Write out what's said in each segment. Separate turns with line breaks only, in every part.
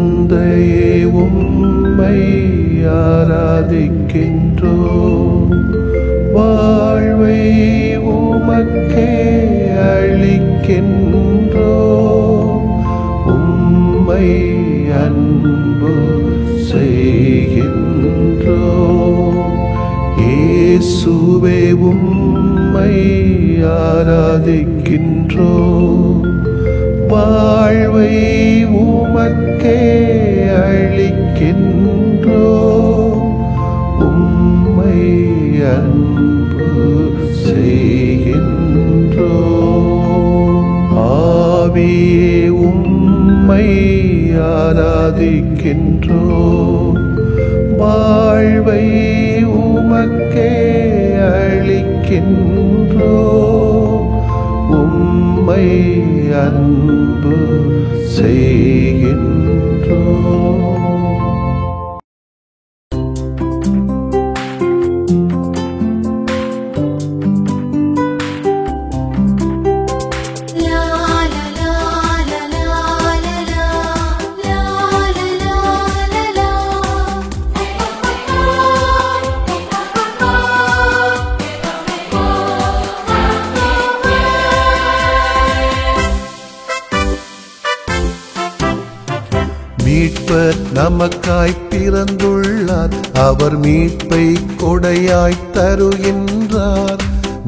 தந்தையே உம்மை ஆராதிக்கின்றோம். வாழ்வை உமக்கே அளிக்கின்றோம். உம்மை அன்பு செய்கின்றோம். இயேசுவே உம்மை ஆராதிக்கின்றோம். வாழ்வை உமக்கே அளிக்கின்றோம். உம்மை அன்பு செய்கின்றோம். ஆவியே உம்மை ஆராதிக்கின்றோம். வாழ்வை உமக்கே அளிக்கின்றோம். உம்மை அன்பு செய்கின்றோம். மீட்பர் நமக்காய் பிறந்துள்ளார். அவர் மீட்பை கொடையாய் தருகின்றார்.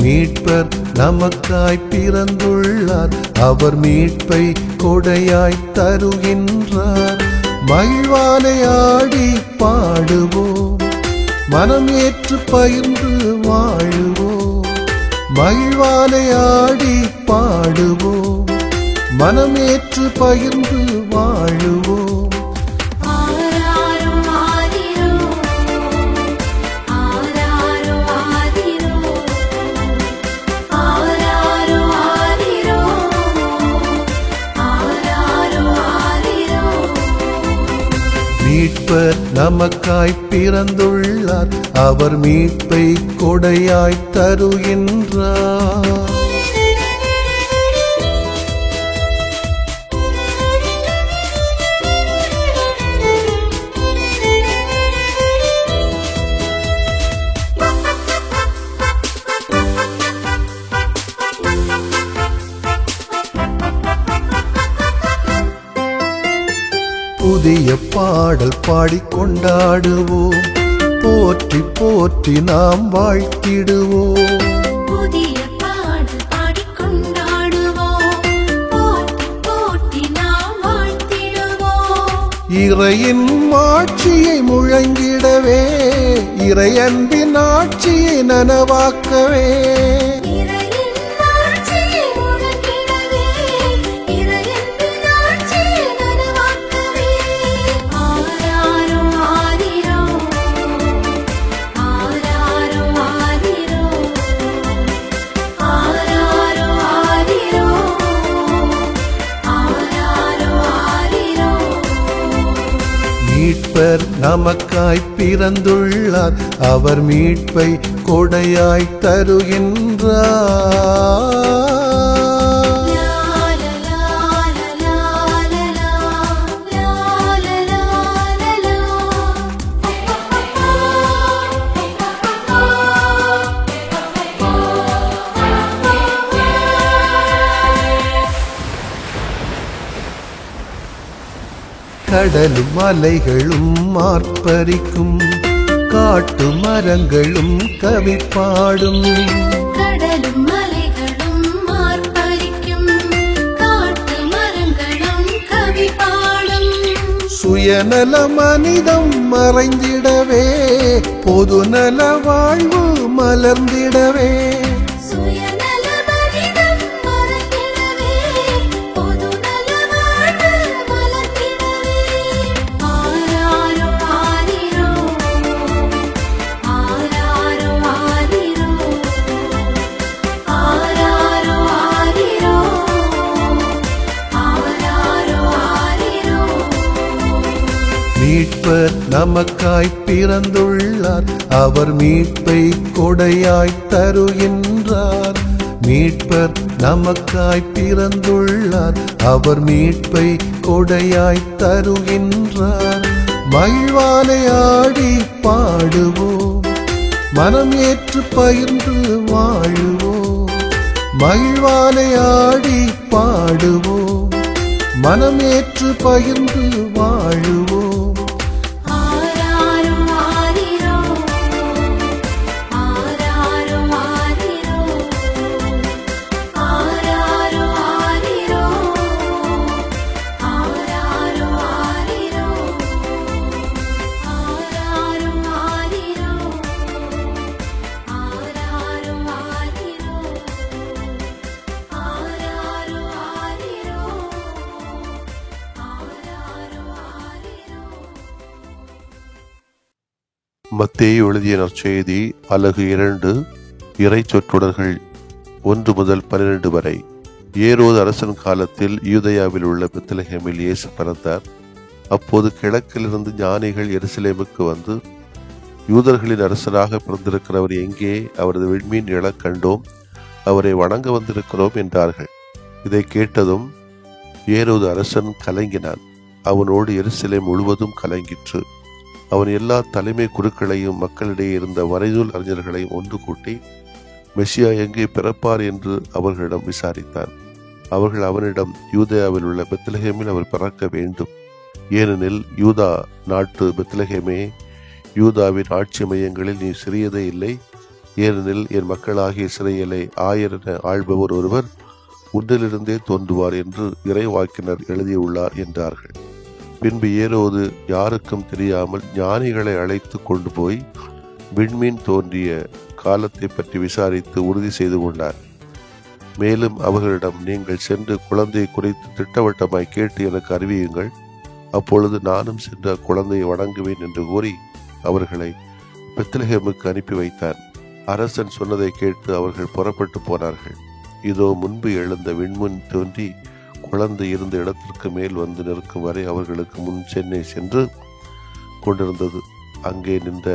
மீட்பர் நமக்காய் பிறந்துள்ளார். அவர் மீட்பை கொடையாய் தருகின்றார். மகிழ்வானை ஆடி பாடுவோம். மனம் ஏற்று பயின்று வாழுவோம். மகிழ்வானை ஆடி பாடுவோம். மனம் ஏற்று பயின்று வாழுவோம். மீட்பர் நமக்காய் பிறந்துள்ளார். அவர் மீட்பை கொடையாய் தருகின்றார். புதிய பாடல் பாடி கொண்டாடுவோம். போற்றி போற்றி நாம் வாழ்த்திடுவோம்.
புதிய பாடல் பாடி கொண்டாடுவோம். போற்றி போற்றி நாம் வாழ்த்திடுவோம்.
இறையின் ஆட்சியை முழங்கிடவே, இறையன்பின் ஆட்சியை நனவாக்கவே, மீட்பர் நமக்காய் பிறந்துள்ளார். அவர் மீட்பை கொடையாய் தருகின்றார். கடலும் அலைகளும் ஆர்ப்பரிக்கும். காட்டு மரங்களும் கவி பாடும்.
கடலும் அலைகளும் ஆர்ப்பரிக்கும். காட்டு மரங்களும் கவி பாடும்.
சுயநல மனிதம் மறைந்திடவே, பொதுநல வாழ்வு மலர்ந்திடவே, மீட்பர் நமக்காய் பிறந்துள்ளார். அவர் மீட்பை கொடையாய் தருகின்றார். மீட்பர் நமக்காய் பிறந்துள்ளார், அவர் மீட்பை கொடையாய் தருகின்றார். மகிழ்வாலே ஆடி பாடுவோம், மனம் ஏற்று பகிர்ந்து வாழுவோம். மகிழ்வாலே ஆடி பாடுவோம், மனம் ஏற்று பகிர்ந்து வாழுவோம்.
மத்தேயு எழுதிய நற்செய்தி அலகு 2 இறை சொற்றொடர்கள் 1 முதல் 12 வரை. ஏரோது அரசன் காலத்தில் யூதேயாவில் உள்ள பெத்லகேமில் இயேசு பிறந்தார். அப்போது கிழக்கிலிருந்து ஞானிகள் எருசலேமுக்கு வந்து, யூதர்களின் அரசராக பிறந்திருக்கிறவர் எங்கே? அவரது விண்மீன் எழக் கண்டோம், அவரை வணங்க வந்திருக்கிறோம் என்றார்கள். இதை கேட்டதும் ஏரோது அரசன் கலங்கினான். அவனோடு எருசலேம் முழுவதும் கலங்கிற்று. அவன் எல்லா தலைமை குருக்களையும் மக்களிடையே இருந்த மறைநூல் அறிஞர்களையும் ஒன்று கூட்டி மெசியா எங்கே பிறப்பார் என்று அவர்களிடம் விசாரித்தான். அவர்கள் அவனிடம், யூதேயாவில் உள்ள பெத்லகேமில் அவர் பிறக்க வேண்டும். ஏனெனில் யூதா நாட்டு பெத்லகேமே, யூதாவின் ஆட்சி மையங்களில் நீ சிறியதே இல்லை. ஏனெனில் என் மக்களாகிய இஸ்ரவேலை ஆயரென ஆள்பவர் ஒருவர் உன்னிலிருந்தே தோன்றுவார் என்று இறைவாக்கினர் எழுதியுள்ளார் என்றார்கள். பின்பு ஏரோது யாருக்கும் தெரியாமல் ஞானிகளை அழைத்து கொண்டு போய் விண்மீன் தோன்றிய காலத்தை பற்றி விசாரித்து உறுதி செய்து கொண்டார். மேலும் அவர்களிடம், நீங்கள் சென்று குழந்தையை குறித்து திட்டவட்டமாய் கேட்டு எனக்கு அறிவியுங்கள், அப்பொழுது நானும் சென்று அக்குழந்தையை வணங்குவேன் என்று கூறி அவர்களை பெத்லகேமுக்கு அனுப்பி வைத்தார். அரசன் சொன்னதை கேட்டு அவர்கள் புறப்பட்டு போனார்கள். இதோ முன்பு எழுந்த விண்மீன் தோன்றி குழந்தை இருந்த இடத்திற்கு மேல் வந்து நிற்கும் வரை அவர்களுக்கு முன் சென்னை சென்று கொண்டிருந்தது. அங்கே நின்ற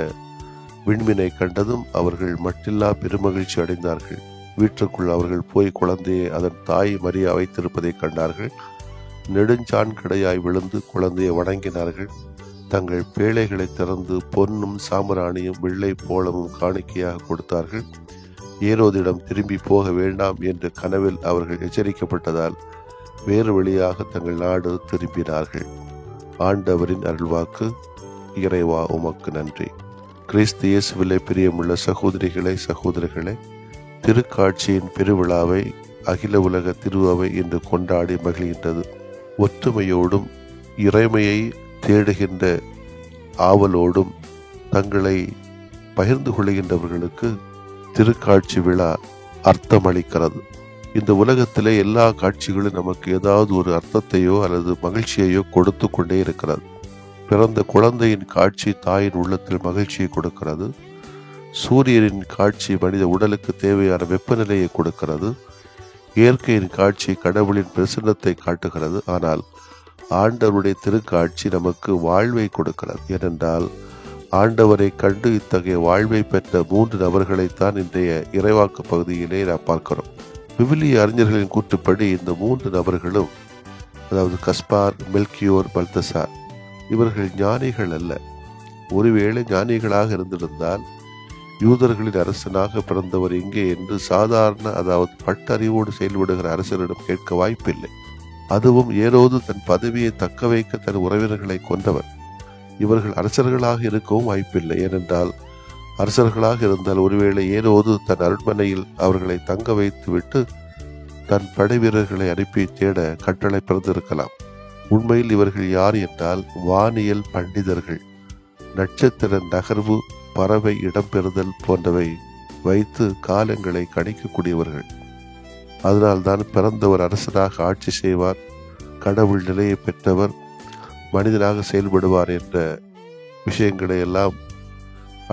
விண்மீனை கண்டதும் அவர்கள் மட்டில்லா பெருமகிழ்ச்சி அடைந்தார்கள். வீட்டுக்குள் அவர்கள் போய் குழந்தையை அதன் தாய் மரியா வைத்திருப்பதை கண்டார்கள். நெடுஞ்சான் கிடையாய் விழுந்து குழந்தையை வணங்கினார்கள். தங்கள் பேழைகளை திறந்து பொன்னும் சாம்பிராணியும் வெள்ளை போலமும் காணிக்கையாக கொடுத்தார்கள். ஏரோதிடம் திரும்பி போக வேண்டாம் என்று கனவில் அவர்கள் எச்சரிக்கப்பட்டதால் வேறு வழியாக தங்கள் நாடு திரும்பினார்கள். ஆண்டவரின் அருள்வாக்கு. இறைவா உமக்கு நன்றி. கிறிஸ்து இயேசுவிலே பிரியமுள்ள சகோதரிகளே, சகோதரர்களே, திருக்காட்சியின் பெருவிழாவை அகில உலக திருஅவை இன்று கொண்டாடி மகிழ்கின்றது. ஒற்றுமையோடும் இறைமையை தேடுகின்ற ஆவலோடும் தங்களை பகிர்ந்து கொள்கின்றவர்களுக்கு திருக்காட்சி விழா அர்த்தமளிக்கிறது. இந்த உலகத்திலே எல்லா காட்சிகளும் நமக்கு ஏதாவது ஒரு அர்த்தத்தையோ அல்லது மகிழ்ச்சியையோ கொடுத்து கொண்டே இருக்கிறது. பிறந்த குழந்தையின் காட்சி தாயின் உள்ளத்தில் மகிழ்ச்சியை கொடுக்கிறது. சூரியனின் காட்சி மனித உடலுக்கு தேவையான வெப்பநிலையை கொடுக்கிறது. இயற்கையின் காட்சி கடவுளின் பிரசன்னத்தை காட்டுகிறது. ஆனால் ஆண்டவருடைய திருக்காட்சி நமக்கு வாழ்வை கொடுக்கிறது. ஏனென்றால் ஆண்டவரை கண்டு இத்தகைய வாழ்வை பெற்ற 3 நபர்களைத்தான் இன்றைய இறைவாக்கு பகுதியிலே நாம் பார்க்கிறோம். விவிலிய அறிஞர்களின் கூற்றுப்படி இந்த 3 நபர்களும், அதாவது கஸ்பார், மெல்கியோர், பல்தசார், இவர்கள் ஞானிகள் அல்ல. ஒருவேளை ஞானிகளாக இருந்திருந்தால் யூதர்களின் அரசனாக பிறந்தவர் எங்கே என்று சாதாரண, அதாவது பட்டறிவோடு செயல்படுகிற அரசரிடம் கேட்க வாய்ப்பில்லை. அதுவும் ஏரோது தன் பதவியை தக்க வைக்க தன் உறவினர்களை கொண்டவர். இவர்கள் அரசர்களாக இருக்கவும் வாய்ப்பில்லை. ஏனென்றால் அரசர்களாக இருந்தால் ஒருவேளை ஏரோது தன் அரண்மனையில் அவர்களை தங்க வைத்து விட்டு தன் படை வீரர்களை அனுப்பி தேட கட்டளை பிறந்திருக்கலாம். உண்மையில் இவர்கள் யார் என்றால் வானியல் பண்டிதர்கள். நட்சத்திர நகர்வு, பறவை இடம்பெறுதல் போன்றவை வைத்து காலங்களை கணிக்கக்கூடியவர்கள். அதனால்தான் பிறந்தவர் அரசராக ஆட்சி செய்வார், கடவுள் நிலையை பெற்றவர், மனிதனாக செயல்படுவார் என்ற விஷயங்களை எல்லாம்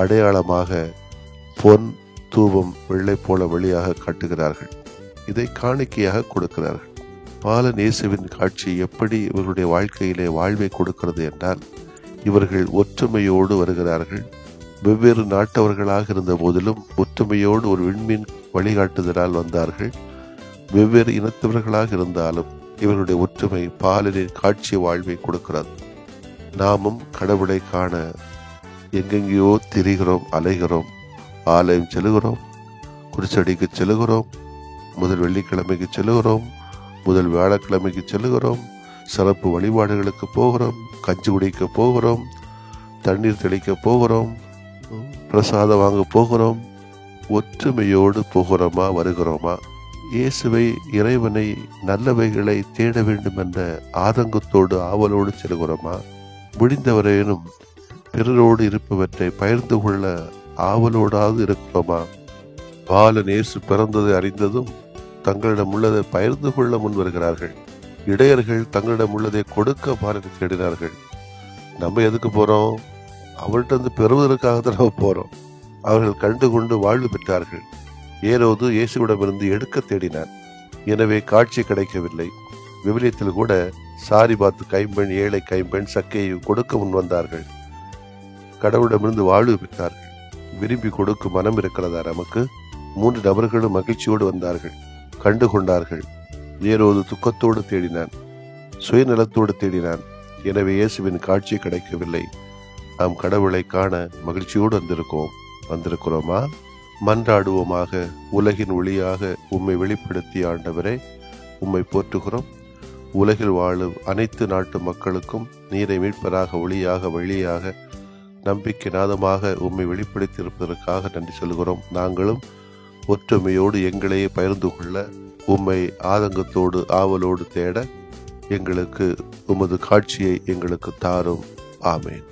அடையாளமாக பொன், தூபம், வெள்ளை போல வழியாக காட்டுகிறார்கள். இதை காணிக்கையாக கொடுக்கிறார்கள். பாலன் இயேசுவின் காட்சி எப்படி இவர்களுடைய வாழ்க்கையிலே வாழ்வை கொடுக்கிறது என்றால், இவர்கள் ஒற்றுமையோடு வருகிறார்கள். வெவ்வேறு நாட்டவர்களாக இருந்த போதிலும் ஒற்றுமையோடு ஒரு விண்மீன் வழிகாட்டுதலால் வந்தார்கள். வெவ்வேறு இனத்தவர்களாக இருந்தாலும் இவர்களுடைய ஒற்றுமை பாலனின் காட்சி வாழ்வை கொடுக்கிறது. நாமும் கடவுளை காண எங்கெங்கேயோ திரிகிறோம், அலைகிறோம். ஆலயம் செல்கிறோம், குடிசடிக்கு செல்கிறோம், முதல் வெள்ளிக்கிழமைக்கு செல்கிறோம், முதல் வியாழக்கிழமைக்கு செல்கிறோம், சிறப்பு வழிபாடுகளுக்கு போகிறோம், கஞ்சி குடிக்க போகிறோம், தண்ணீர் தெளிக்க போகிறோம், பிரசாதம் வாங்க போகிறோம். ஒற்றுமையோடு போகிறோமா, வருகிறோமா? இயேசுவை, இறைவனை, நல்லவைகளை தேட வேண்டும் என்ற ஆதங்கத்தோடு ஆவலோடு செல்கிறோமா? முடிந்தவரையினும் பிறரோடு இருப்பவற்றை பகிர்ந்து கொள்ள ஆவலோடாவது இருக்கிறோமா? பாலன் இயேசு பிறந்ததை அறிந்ததும் தங்களிடம் உள்ளதை பகிர்ந்து கொள்ள முன் வருகிறார்கள். இடையர்கள் தங்களிடம் உள்ளதை கொடுக்க பாலனை தேடினார்கள். நம்ம எதுக்கு போறோம்? அவர்கிட்ட இருந்து பெறுவதற்காக தான் நம்ம போறோம். அவர்கள் கண்டு கொண்டு வாழ்வு பெற்றார்கள். ஏரோது இயேசுவிடமிருந்து எடுக்க தேடினார். எனவே காட்சி கிடைக்கவில்லை. விவிலியத்தில் கூட சாரிபாத்து கைம்பெண், ஏழை கைம்பெண் சக்கையை கொடுக்க முன் வந்தார்கள். கடவுளிடமிருந்து வாழ்வு பெற்றார்கள். விரும்பி கொடுக்கும் மனம் இருக்கிறதா நமக்கு? 3 நபர்களும் மகிழ்ச்சியோடு வந்தார்கள், கண்டு கொண்டார்கள். ஏரோது துக்கத்தோடு தேடினான், சுயநலத்தோடு தேடினான். எனவே இயேசுவின் காட்சி கிடைக்கவில்லை. நாம் கடவுளை காண மகிழ்ச்சியோடு வந்திருக்கிறோமா? மன்றாடுவோமாக. உலகின் ஒளியாக உம்மை வெளிப்படுத்திய ஆண்டவரே, உம்மை போற்றுகிறோம். உலகில் வாழும் அனைத்து நாட்டு மக்களுக்கும் நீரை மீட்பராக, ஒளியாக, வழியாக, நம்பிக்கை நாதமாக உம்மை வெளிப்படுத்தி இருப்பதற்காக நன்றி சொல்கிறோம். நாங்களும் ஒற்றுமையோடு எங்களையே பகிர்ந்து கொள்ள, உம்மை ஆதங்கத்தோடு ஆவலோடு தேட எங்களுக்கு உமது காட்சியை எங்களுக்கு தாரும். ஆமேன்.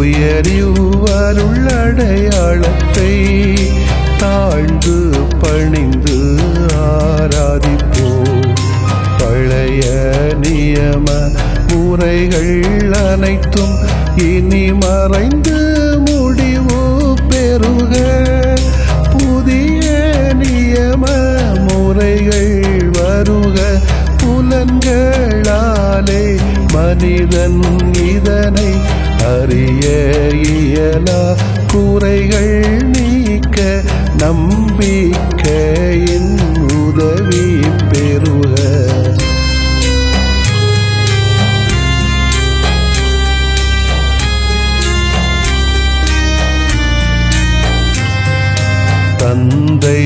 உயரிவருள்ளடையாளத்தை தாழ்ந்து பணிந்து ஆராதிப்போம். பழைய நியம முறைகள் அனைத்தும் இனி மறைந்து முடிவு பெறுக. புதிய நியம முறைகள் வருக. புலன்களாலே மனிதன் இதனை அறிய இயலா. குறைகள் நீக்க நம்பிக்கையின் உதவி பெறுக. தந்தை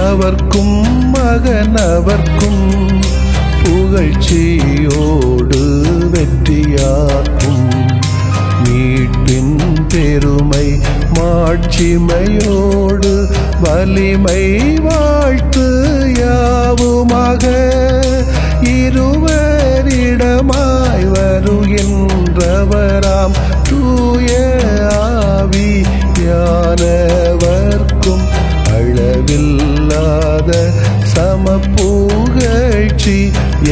அவர்க்கும் மகன் அவர்க்கும் புகழ்ச்சியோடு வெற்றியாக்கும். மீட்பின் பெருமை மாட்சிமையோடு வலிமை வாழ்த்து யாவுமாக. இருவரிடமாய் வருகின்றவராம் தூய ஆவியானவர்க்கும் அளவில்லாத சமப்புகழ்ச்சி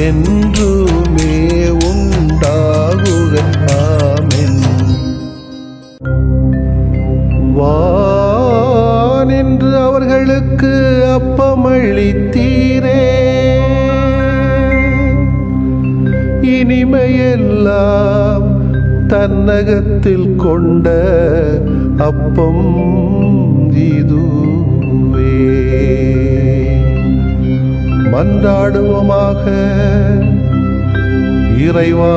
என்றுமே உண்டாகுக. ஆமென். வானென்று அவர்களுக்கு அப்பமளித்தீரே, இனிமையெல்லாம் தன்னகத்தில் கொண்ட அப்பம் இதுவே. மன்றாடுவோமாக. இறைவா,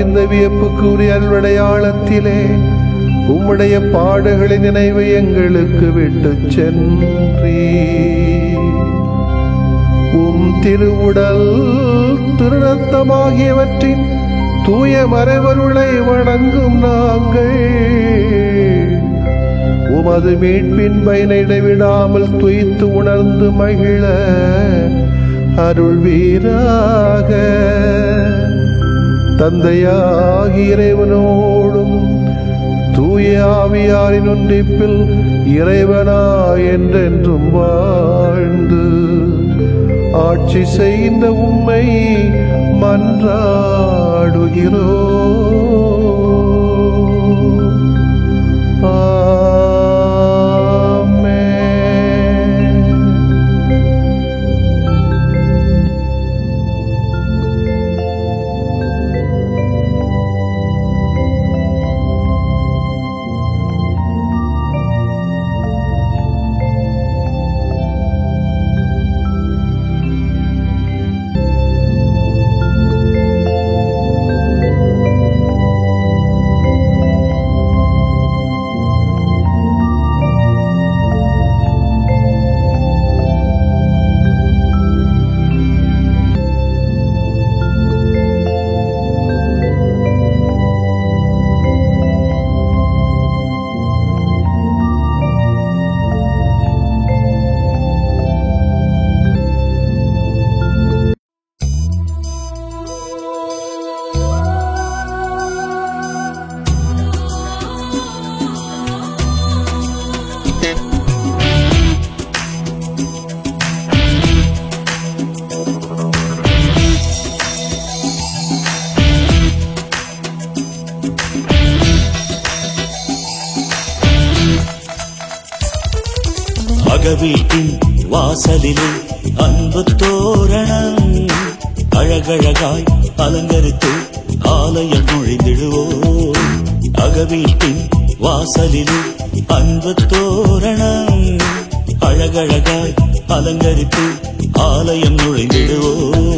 இந்த வியப்புக்குரிய அல்வடையாளத்திலே உம்முடைய பாடுகளின் நினைவு எங்களுக்கு விட்டு சென்றீ. உம் திருவுடல் திருரத்தமாகியவற்றின் தூய மறைவருளை வணங்கும் நாங்கள் உமது மீட்பின் பயனை இடைவிடாமல் துய்த்து உணர்ந்து மகிழ அருள்வீராக. தந்தையாகிய இறைவனோடும் தூய ஆவியாரின் ஒன்றிப்பில் இறைவனா என்றென்றும் வாழ்ந்து ஆட்சி செய்த உம்மை மன்றாடுகிறோம்.
அகவீட்டின் வாசலிலே அன்பு தோரணம் அழகழகாய் அலங்கரித்து ஆலயம் நுழைந்திடுவோம். அகவீட்டின் வாசலிலே அன்பு தோரணம் அழகழகாய் அலங்கரித்து ஆலயம் நுழைந்திடுவோம்.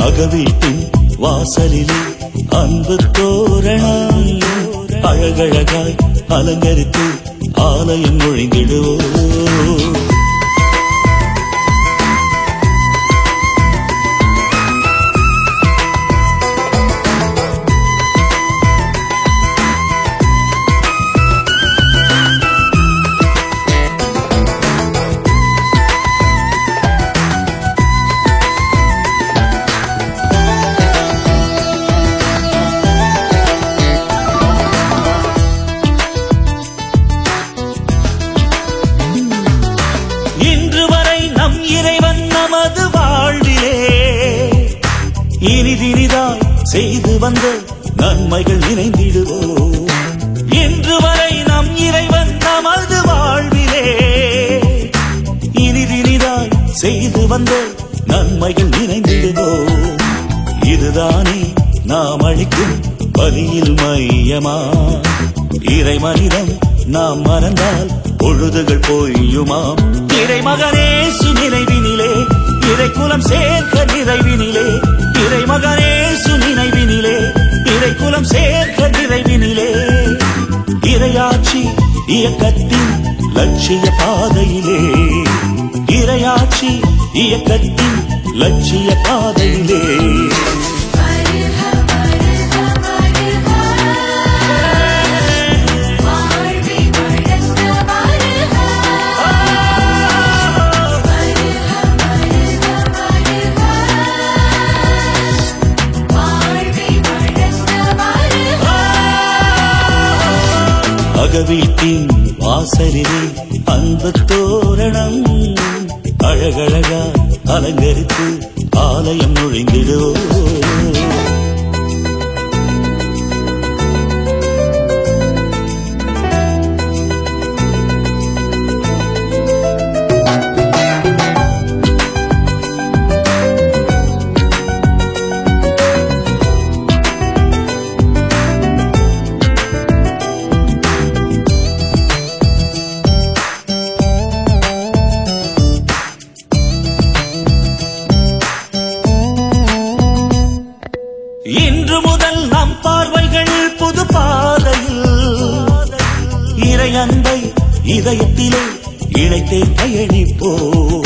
அகவீட்டின் வாசலிலே அன்பு தோரணம் அழகழகாய் அலங்கரித்து ஆலயம் நுழைந்திடுவோம். வந்த நன்மைகள் நினைந்திடுவோம். இன்று வரை நம் இறைவன் நமது வாழ்விலே இனிதினிதாய் செய்து வந்த நன்மைகள் நினைந்திடுவோம். இதுதானே நாம் அளிக்கும் பலியில் மையமா? இறை மனிதம் நாம் மறந்தால் பொழுதுகள் பொய்யுமாம். இறைமகனேசு நினைவினிலே இறை குலம் சேர்க்க நிறைவினிலே, இறைமகனேசு நினைவினிலே இறை குலம் சேர்க்க நிறைவினிலே, இறையாட்சி இயக்கத்தின் லட்சிய பாதையிலே, இறையாட்சி இயக்கத்தின் லட்சிய பாதையிலே அகவீட்டின் வாசலிலே அன்பு தோரணம் அழகழகா அலங்கரித்து ஆலயம் நுழைந்திடுவோம். இன்று முதல் நம் பார்வைகள் புது பாதையில் இறை அன்பை இதயத்திலே இணைத்தே பயணிப்போம்.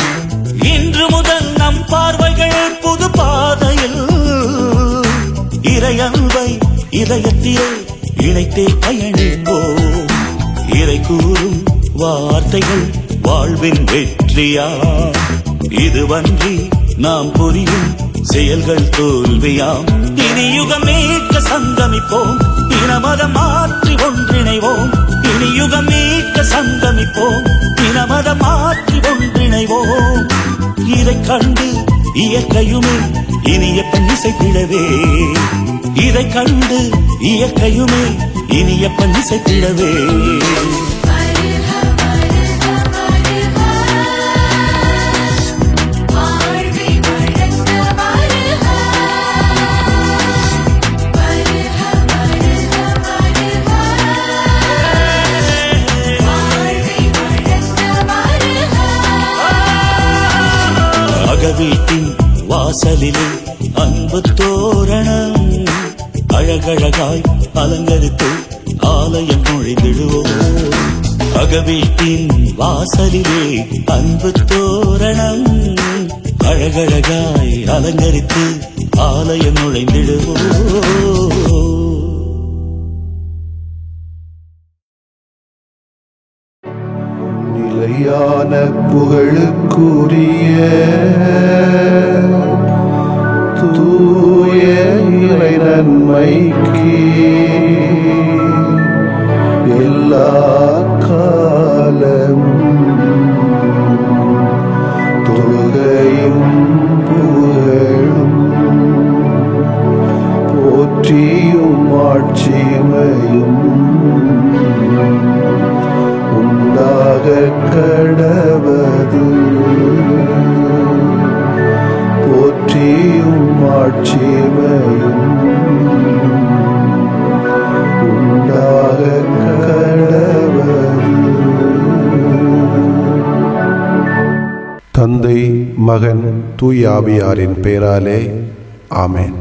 இன்று முதல் நம் பார்வைகள் புது பாதையில் இறை அன்பை இதயத்திலே இணைத்தே பயணிப்போம். இறை கூறும் வார்த்தைகள் வாழ்வின் வெற்றியா? இதுவன்றி நாம் புரியும் செயல்கள் தோல்வியாம். இனி யுகம் மீட்க சங்கமிப்போம், இனமதம் மாற்றி ஒன்றிணைவோம். இனி யுகம் மீட்க சங்கமிப்போம், இனமதம் மாற்றி ஒன்றிணைவோம். இதை கண்டு இயற்கையுமே இனிய பன்னிசைத்திடவே, இதை கண்டு இயற்கையுமே இனிய பன்னிசைத்திடவே. அகவீட்டின் வாசலிலே அன்பு தோரணம் அழகழகாய் அலங்கரித்து ஆலயம் நுழைந்திடுவோம். அகவீட்டின் வாசலிலே அன்பு தோரணம் அழகழகாய் அலங்கரித்து ஆலயம் நுழைந்திடுவோம்.
நிலையான புகழுக்குரிய தூய இறை நன்மைக்கு எல்லா காலம் தொழுகையும் புகழும் போற்றியும் ஆட்சிமையும் உண்டாக கடவது. போற்றியும் ஆட்சிமையும் உண்டாக கடவது. தந்தை, மகன், தூய ஆவியாரின் பெயராலே ஆமென்.